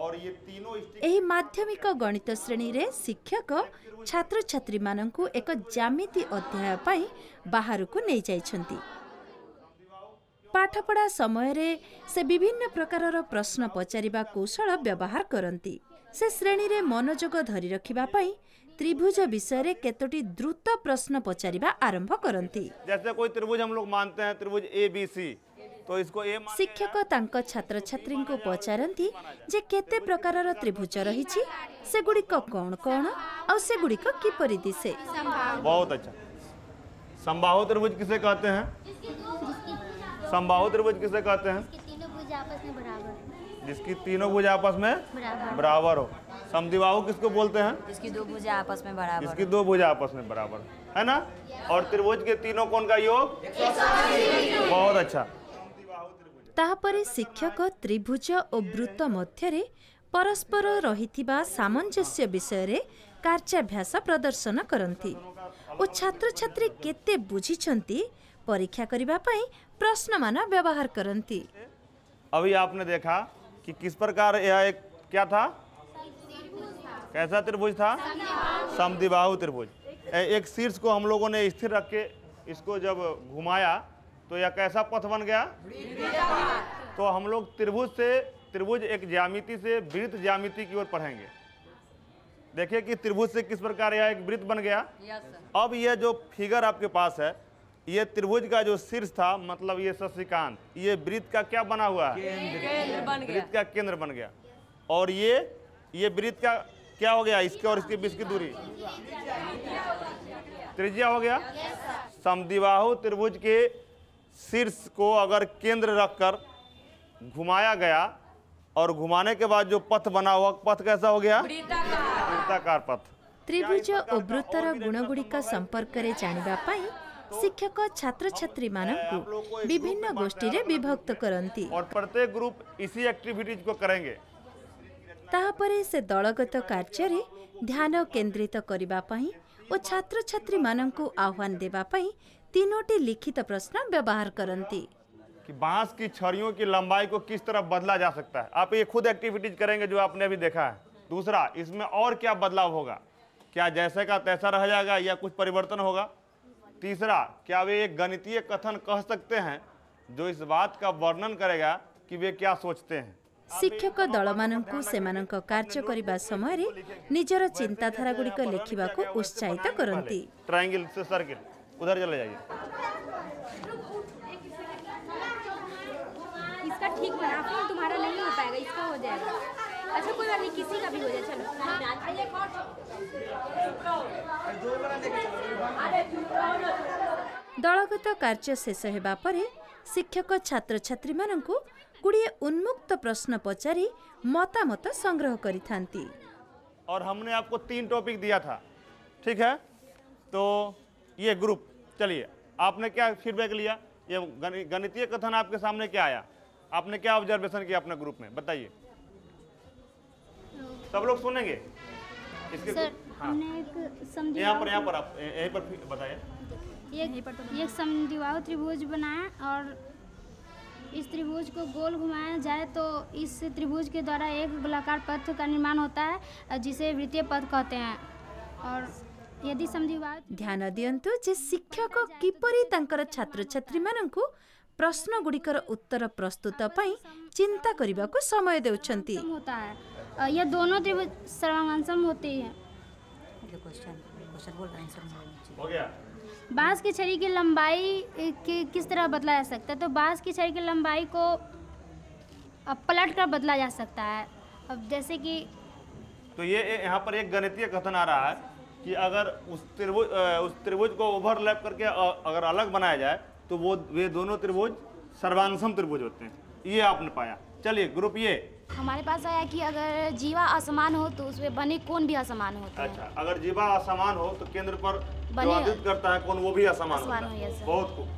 और ये तीनों एही माध्यमिक गणित श्रेणी रे शिक्षक छात्र छात्री माननकु एक ज्यामिति अध्याय पाई बाहर को नहीं जाइछंती। पाठपढ़ा समय रे से विभिन्न प्रकारर प्रश्न पचारिबा कौशल व्यवहार करती। से श्रेणी रे मनोजोग धरी रखिबा पाई त्रिभुज विषय रे केतोटी द्रुत प्रश्न पचारिबा आरंभ करती। जैसे कोई त्रिभुज हम लोग मानते हैं त्रिभुज ABC, तो इसको ए शिक्षक तांको छात्र छात्री को पचारती जे केते प्रकारर त्रिभुज रहिछि, से गुड़िक कौन कौन और से गुड़िक किपरि दिसे। बहुत अच्छा। समबाहु त्रिभुज किसे कहते हैं? समबाहु त्रिभुज किसे कहते हैं? जिसकी तीनों भुजा आपस में बराबर हो। समद्विबाहु किसको बोलते हैं? जिसकी दो भुजा आपस में बराबर। जिसकी दो भुजा आपस में बराबर है ना। और त्रिभुज के तीनों कोण का योग 180। बहुत अच्छा। ताहापरे शिक्षक त्रिभुज और वृत्त मध्यरे परस्पर रहिथिबा सामंजस्य विषय रे कार्याभ्यास प्रदर्शन करती और छात्र छात्री केते बुझिछंती परीक्षा करिबा पई प्रश्न मान व्यवहार करती। अभी आपने देखा कि किस प्रकार यह एक क्या था, कैसा त्रिभुज था? समद्विबाहु त्रिभुज। एक शीर्ष को हम लोगों ने स्थिर रख के इसको जब घुमाया तो यह कैसा पथ बन गया? तो हम लोग त्रिभुज एक ज्यामिति से वृत्त ज्यामिति की ओर पढ़ेंगे। देखिए कि त्रिभुज से किस प्रकार यह एक वृत्त बन गया। अब यह जो फिगर आपके पास है, ये त्रिभुज का जो शीर्ष था, मतलब ये शशिकांत, ये वृत्त का क्या बना हुआ है? वृत्त का केंद्र बन गया। और ये वृत्त का क्या हो गया? इसके और इसके बीच की दूरी त्रिज्या हो गया। समद्विबाहु त्रिभुज के शीर्ष को अगर केंद्र रखकर घुमाया गया और घुमाने के बाद जो पथ बना हुआ पथ कैसा हो गया? वृत्ताकार पथ। त्रिभुज और वृत्तर गुणगुड़िक संपर्क रे जानिबा पाई शिक्षक छात्र छात्री मानकु विभिन्न गोष्ठी रे विभक्त करती और प्रत्येक ग्रुप इसी एक्टिविटीज को करेंगे। ताहापरे से दलगत कार्य रे ध्यान केंद्रित करिबा पाई और छात्र छात्री मानकु आह्वान देबा पाई तीनोटी लिखित प्रश्न व्यवहार करती। कि बांस की छड़ियों की लंबाई को किस तरह बदला जा सकता है। आप ये खुद एक्टिविटीज करेंगे जो आपने अभी देखा है। दूसरा, इसमें और क्या बदलाव होगा? क्या जैसे का तैसा रह जाएगा या कुछ परिवर्तन होगा? तीसरा, क्या वे एक गणितीय कथन कह सकते हैं जो इस बात का वर्णन करेगा कि वे क्या सोचते हैं। शिक्षक दल मानकु सेमानक कार्य करिबा समय रे निजर चिंताधारा गुड़िक लिखिबाकु उत्साहित करती। ट्रायंगल से सर्किल उधर चले जाइए। इसका ठीक बना, फिर तुम्हारा नहीं हो पाएगा, इसका हो जाएगा। अच्छा कोई बात नहीं, किसी का भी हो जाए। चलो दलगत कार्य शेष हेबा परे शिक्षक छात्र छात्री मानकु गुड़िए उन्मुक्त प्रश्न पचारि मतामत संग्रह करिथांती। और हमने आपको 3 टॉपिक दिया था, ठीक है? तो ये ग्रुप, चलिए आपने क्या फीडबैक लिया? ये गणितीय कथन आपके सामने क्या आया? आपने क्या ऑब्जर्वेशन किया अपने ग्रुप में, बताइए। सब लोग सुनेंगे इसके। सर, हाँ। हमने एक यहाँ पर आप यहीं पर बताइए। एक समद्विबाहु त्रिभुज बनाया और इस त्रिभुज को गोल घुमाया जाए तो इस त्रिभुज के द्वारा एक गोलाकार पथ का निर्माण होता है जिसे वृत्तीय पथ कहते हैं। और यदि समद्विबाहु ध्यान दियंतु जे शिक्षक किपरि तांकर छात्र छात्री मानकु प्रश्न गुड़िकर उत्तर प्रस्तुत पाई चिंता करिबा को समय देउछंती होता है। यह दोनों त्रिभुज सर्वांगसम होते हैं। हो गया। बांस की छड़ी की लंबाई किस तरह बदला जा सकता है? तो बांस की छड़ी की लंबाई को पलट कर बदला जा सकता है। अब जैसे कि तो ये यहाँ पर एक गणितीय कथन आ रहा है कि अगर उस त्रिभुज को ओवरलैप करके अगर अलग बनाया जाए तो वे दोनों त्रिभुज सर्वांगसम त्रिभुज होते हैं। ये आपने पाया। चलिए ग्रुप ये हमारे पास आया कि अगर जीवा असमान हो तो उसमें बने कोण भी असमान होते हैं। अच्छा, अगर जीवा असमान हो तो केंद्र पर प्रभावित करता है कोण, वो भी असमान होता है। बहुत खूब।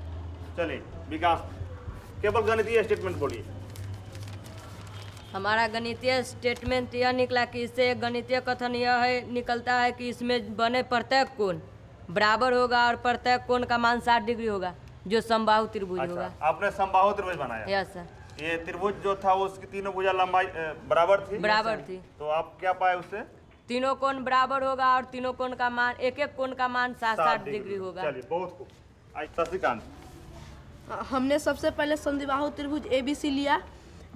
चलिए विकास, केवल गणितीय स्टेटमेंट बोलिए। हमारा गणितीय स्टेटमेंट यह निकला कि इससे गणितीय कथन यह निकलता है कि इसमें बने प्रत्येक कोण बराबर होगा और प्रत्येक कोण का मान 60 डिग्री होगा जो समबाहु त्रिभुज होगा। आपने समबाहु त्रिभुज बनाया। Yes sir. ये त्रिभुज जो था वो उसकी तीनों भुजा लंबाई बराबर थी। बराबर थी। तो आप क्या पाए उससे? तीनों कोण बराबर होगा और तीनों कोण का मान एक कोण का मान 60 डिग्री होगा। चलिए बहुत खूब। शशिकांत, हमने सबसे पहले समद्विबाहु त्रिभुज ABC लिया,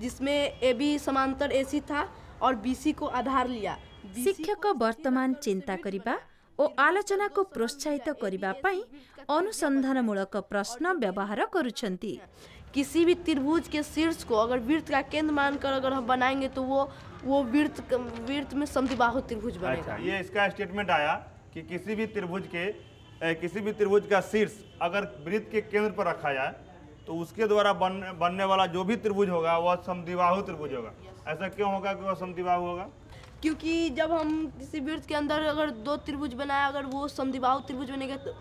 जिसमें AB समांतर AC था और BC को आधार लिया। शिक्षक वर्तमान चिंता करिबा ओ आलोचना को प्रोत्साहित करिबा पई अनुसंधानमूलक प्रश्न व्यवहार करुछंती। किसी भी त्रिभुज के शीर्ष को अगर वृत्त का केंद्र मानकर अगर हम बनाएंगे तो वो वृत्त में समद्विबाहु त्रिभुज बनेगा। अच्छा, ये इसका स्टेटमेंट आया कि किसी भी त्रिभुज का शीर्ष अगर वृत्त के केंद्र पर रखा जाए तो उसके द्वारा बनने वाला जो भी त्रिभुज होगा वह समद्विबाहु त्रिभुज होगा। ऐसा क्यों होगा कि वह समद्विबाहु होगा? क्योंकि जब हम किसी वृत्त के अंदर अगर दो त्रिभुज बनाए, अगर वो समद्विबाहु त्रिभुज बनेगा तो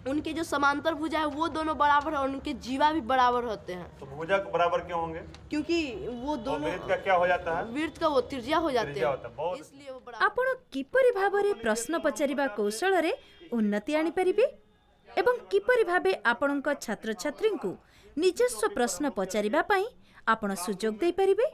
उनके जो समांतर भुजा है वो दोनों बराबर है और उनके जीवा भी बराबर होते हैं। तो भुजा बराबर क्यों होंगे? क्योंकि वो दोनों वृत्त का क्या हो जाता है? वृत्त का वो त्रिज्या हो जाते त्रिज्या होता है, हैं, बहुत। इसलिए वो बराबर। आपण किपरि भाबरे प्रश्न पचारिबा कौशल रे उन्नति आनी परिबे एवं किपरि भाबे आपणक छात्र छात्री को निजस्व प्रश्न पचारिबा पई आपण सुजोग दे परिबे।